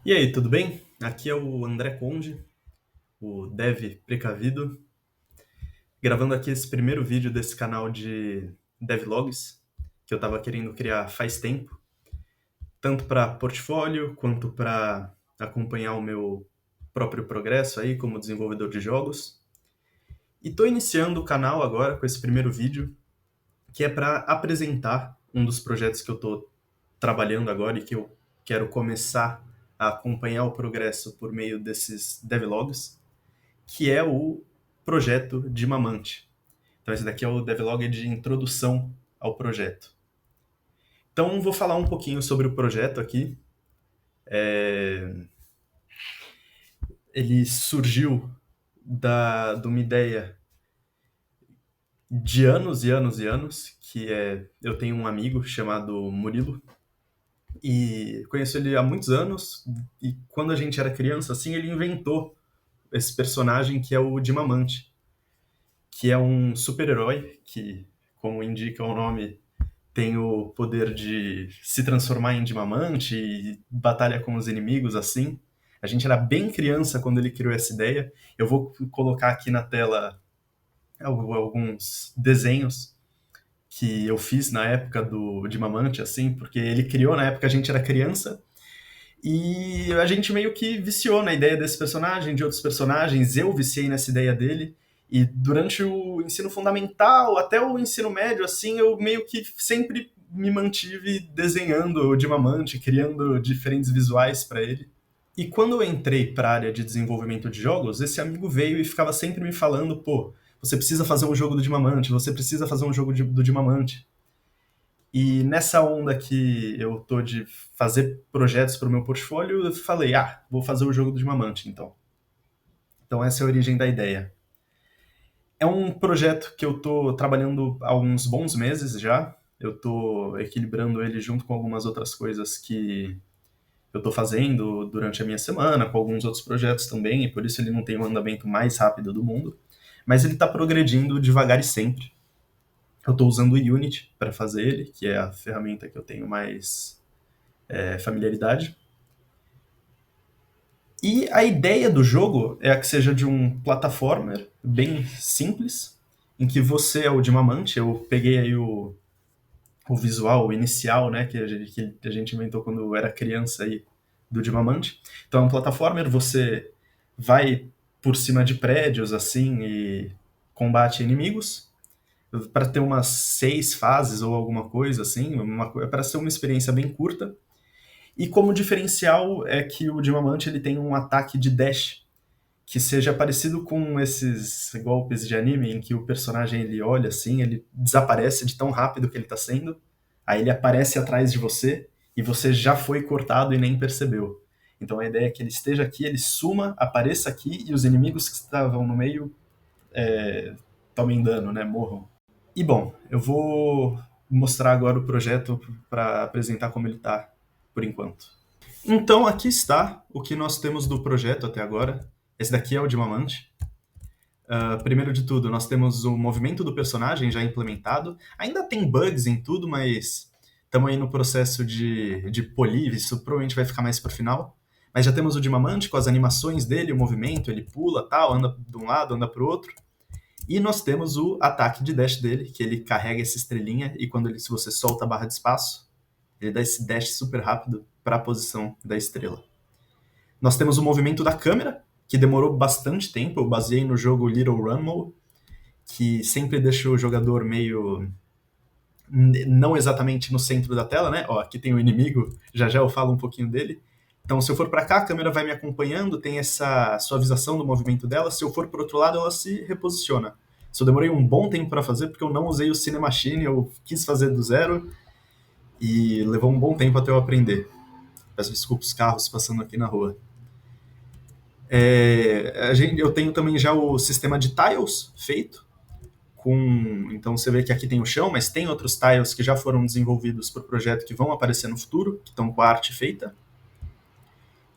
E aí, tudo bem? Aqui é o André Conde, o Dev Precavido, gravando aqui esse primeiro vídeo desse canal de devlogs que eu estava querendo criar faz tempo, tanto para portfólio quanto para acompanhar o meu próprio progresso aí como desenvolvedor de jogos. E estou iniciando o canal agora com esse primeiro vídeo, que é para apresentar um dos projetos que eu estou trabalhando agora e que eu quero começar a acompanhar o progresso por meio desses devlogs, que é o projeto de Mamante. Então esse daqui é o devlog de introdução ao projeto. Então vou falar um pouquinho sobre o projeto aqui. Ele surgiu de uma ideia de anos e anos e anos, que é, eu tenho um amigo chamado Murilo, e conheço ele há muitos anos, e quando a gente era criança, assim, ele inventou esse personagem que é o Dimamante, que é um super-herói que, como indica o nome, tem o poder de se transformar em Dimamante e batalha com os inimigos assim. A gente era bem criança quando ele criou essa ideia. Eu vou colocar aqui na tela alguns desenhos que eu fiz na época do Dimamante, assim, porque ele criou na época a gente era criança e a gente meio que viciou na ideia desse personagem, de outros personagens. Eu viciei nessa ideia dele. E durante o ensino fundamental, até o ensino médio, assim, eu meio que sempre me mantive desenhando o Dimamante, criando diferentes visuais para ele. E quando eu entrei para a área de desenvolvimento de jogos, esse amigo veio e ficava sempre me falando, pô, você precisa fazer um jogo do Dimamante, você precisa fazer um jogo do Dimamante. E nessa onda que eu tô de fazer projetos para o meu portfólio, eu falei, vou fazer o jogo do Dimamante, então. Então essa é a origem da ideia. É um projeto que eu tô trabalhando há uns bons meses já. Eu tô equilibrando ele junto com algumas outras coisas que eu tô fazendo durante a minha semana, com alguns outros projetos também, e por isso ele não tem o andamento mais rápido do mundo. Mas ele tá progredindo devagar e sempre. Eu tô usando o Unity para fazer ele, que é a ferramenta que eu tenho mais familiaridade. E a ideia do jogo é que seja de um plataformer bem simples, em que você é o Dimamante. Eu peguei aí o visual inicial, né, que a gente inventou quando eu era criança aí, do Dimamante. Então é um plataformer, você vai por cima de prédios assim e combate inimigos para ter umas 6 fases ou alguma coisa assim, para ser uma experiência bem curta. E como diferencial é que o Dimamante ele tem um ataque de dash que seja parecido com esses golpes de anime em que o personagem ele olha assim, ele desaparece de tão rápido que ele está sendo, aí ele aparece atrás de você e você já foi cortado e nem percebeu. Então a ideia é que ele esteja aqui, ele suma, apareça aqui e os inimigos que estavam no meio tomem dano, né, morram. E bom, eu vou mostrar agora o projeto para apresentar como ele está por enquanto. Então aqui está o que nós temos do projeto até agora. Esse daqui é o Dimamante. Primeiro de tudo, nós temos o movimento do personagem já implementado. Ainda tem bugs em tudo, mas estamos aí no processo de polir. Isso provavelmente vai ficar mais pro final. Mas já temos o Dimamante com as animações dele, o movimento, ele pula, tal, anda de um lado, anda pro outro. E nós temos o ataque de dash dele, que ele carrega essa estrelinha e se você solta a barra de espaço, ele dá esse dash super rápido para a posição da estrela. Nós temos o movimento da câmera, que demorou bastante tempo. Eu baseei no jogo Little Rumble, que sempre deixa o jogador meio não exatamente no centro da tela, né? Ó, aqui tem o inimigo, já já eu falo um pouquinho dele. Então, se eu for para cá, a câmera vai me acompanhando, tem essa suavização do movimento dela. Se eu for para outro lado, ela se reposiciona. Isso eu demorei um bom tempo para fazer, porque eu não usei o Cinemachine, eu quis fazer do zero e levou um bom tempo até eu aprender. Peço desculpa os carros passando aqui na rua. Eu tenho também já o sistema de tiles feito, então você vê que aqui tem o chão, mas tem outros tiles que já foram desenvolvidos para o projeto que vão aparecer no futuro, que estão com a arte feita.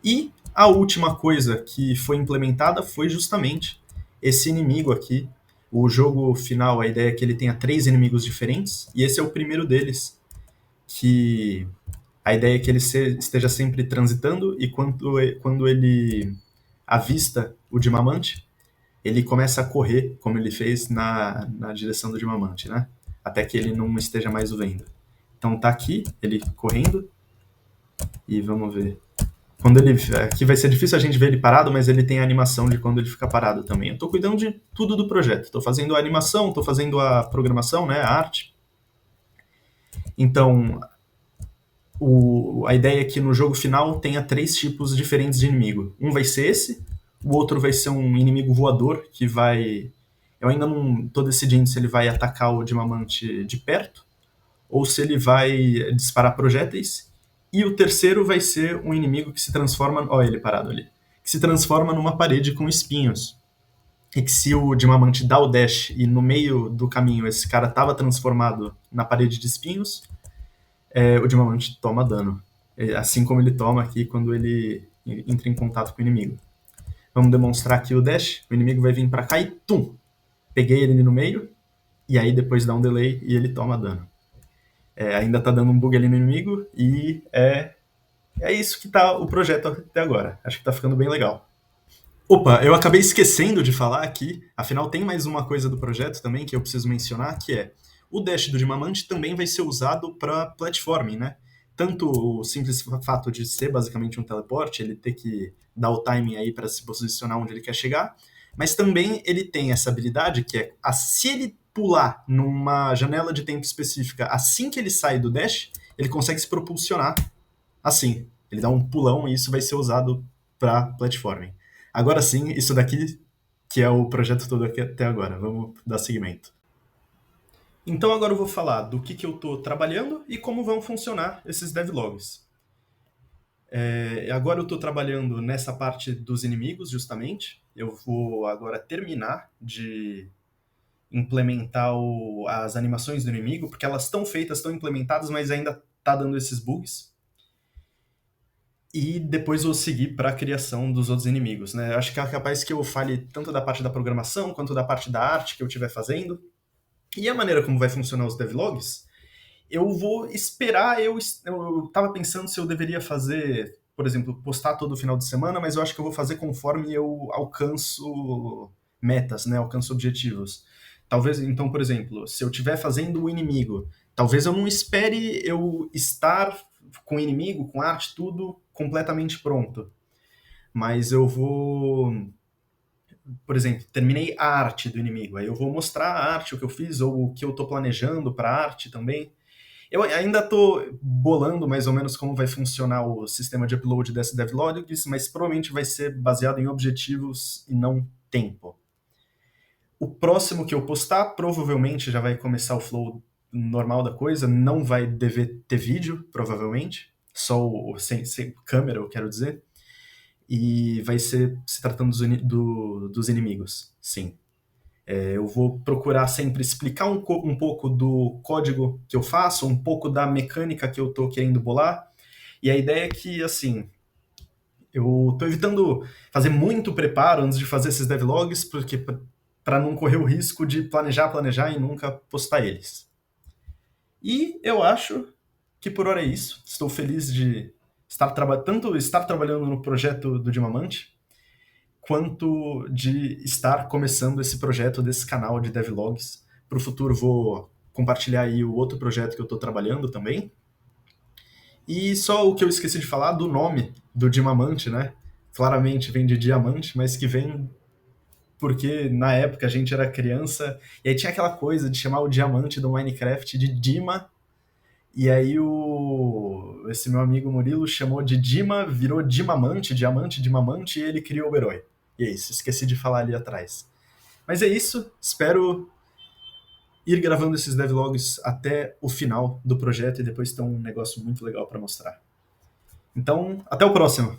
E a última coisa que foi implementada foi justamente esse inimigo aqui. O jogo final, a ideia é que ele tenha 3 inimigos diferentes, e esse é o primeiro deles, que A ideia é que ele esteja sempre transitando e quando ele avista o Dimamante, ele começa a correr, como ele fez na direção do Dimamante, né? Até que ele não esteja mais o vendo. Então tá aqui, ele correndo, e vamos ver. Quando ele. Aqui vai ser difícil a gente ver ele parado, mas ele tem a animação de quando ele fica parado também. Eu estou cuidando de tudo do projeto. Estou fazendo a animação, estou fazendo a programação, né, a arte. Então, a ideia é que no jogo final tenha 3 tipos diferentes de inimigo. Um vai ser esse, o outro vai ser um inimigo voador que vai. Eu ainda não estou decidindo se ele vai atacar o Dimamante de perto ou se ele vai disparar projéteis. E o terceiro vai ser um inimigo que se transforma. Olha ele parado ali. Que se transforma numa parede com espinhos. E que se o Dimamante dá o dash e no meio do caminho esse cara estava transformado na parede de espinhos, o Dimamante toma dano. Assim como ele toma aqui quando ele entra em contato com o inimigo. Vamos demonstrar aqui o dash. O inimigo vai vir para cá e tum! Peguei ele no meio. E aí depois dá um delay e ele toma dano. Ainda tá dando um bug ali no inimigo e é isso que tá o projeto até agora. Acho que tá ficando bem legal. Opa, eu acabei esquecendo de falar aqui, afinal tem mais uma coisa do projeto também que eu preciso mencionar, que é o dash do Dimamante também vai ser usado para platforming, né? Tanto o simples fato de ser basicamente um teleporte, ele ter que dar o timing aí para se posicionar onde ele quer chegar, mas também ele tem essa habilidade que é, se ele pular numa janela de tempo específica assim que ele sai do dash, ele consegue se propulsionar assim. Ele dá um pulão e isso vai ser usado para platforming. Agora sim, isso daqui que é o projeto todo aqui até agora. Vamos dar seguimento. Então agora eu vou falar do que eu estou trabalhando e como vão funcionar esses devlogs. Agora eu estou trabalhando nessa parte dos inimigos, justamente. Eu vou agora terminar de implementar as animações do inimigo, porque elas estão feitas, estão implementadas, mas ainda tá dando esses bugs. E depois vou seguir para a criação dos outros inimigos, né? Acho que é capaz que eu fale tanto da parte da programação quanto da parte da arte que eu estiver fazendo. E a maneira como vai funcionar os devlogs, eu vou esperar. Eu tava pensando se eu deveria fazer, por exemplo, postar todo final de semana, mas eu acho que eu vou fazer conforme eu alcanço metas, né? Alcanço objetivos. Talvez, então, por exemplo, se eu estiver fazendo o inimigo, talvez eu não espere eu estar com o inimigo, com arte, tudo completamente pronto. Mas eu vou, por exemplo, terminei a arte do inimigo, aí eu vou mostrar a arte, o que eu fiz, ou o que eu estou planejando para a arte também. Eu ainda estou bolando mais ou menos como vai funcionar o sistema de upload desse devlogs, mas provavelmente vai ser baseado em objetivos e não tempo. O próximo que eu postar provavelmente já vai começar o flow normal da coisa, não vai dever ter vídeo, provavelmente, só sem câmera, eu quero dizer, e vai ser se tratando dos inimigos, sim. Eu vou procurar sempre explicar um pouco do código que eu faço, um pouco da mecânica que eu estou querendo bolar. E a ideia é que, assim, eu estou evitando fazer muito preparo antes de fazer esses devlogs, porque para não correr o risco de planejar e nunca postar eles. E eu acho que por hora é isso. Estou feliz de tanto estar trabalhando no projeto do Dimamante, quanto de estar começando esse projeto desse canal de devlogs. Para o futuro vou compartilhar aí o outro projeto que eu estou trabalhando também. E só o que eu esqueci de falar do nome do Dimamante, né? Claramente vem de diamante, mas que vem porque na época a gente era criança e aí tinha aquela coisa de chamar o diamante do Minecraft de Dima. E aí esse meu amigo Murilo chamou de Dima, virou Dimamante, diamante, Dimamante, e ele criou o herói. E é isso, esqueci de falar ali atrás. Mas é isso, espero ir gravando esses devlogs até o final do projeto e depois ter um negócio muito legal para mostrar. Então, até o próximo!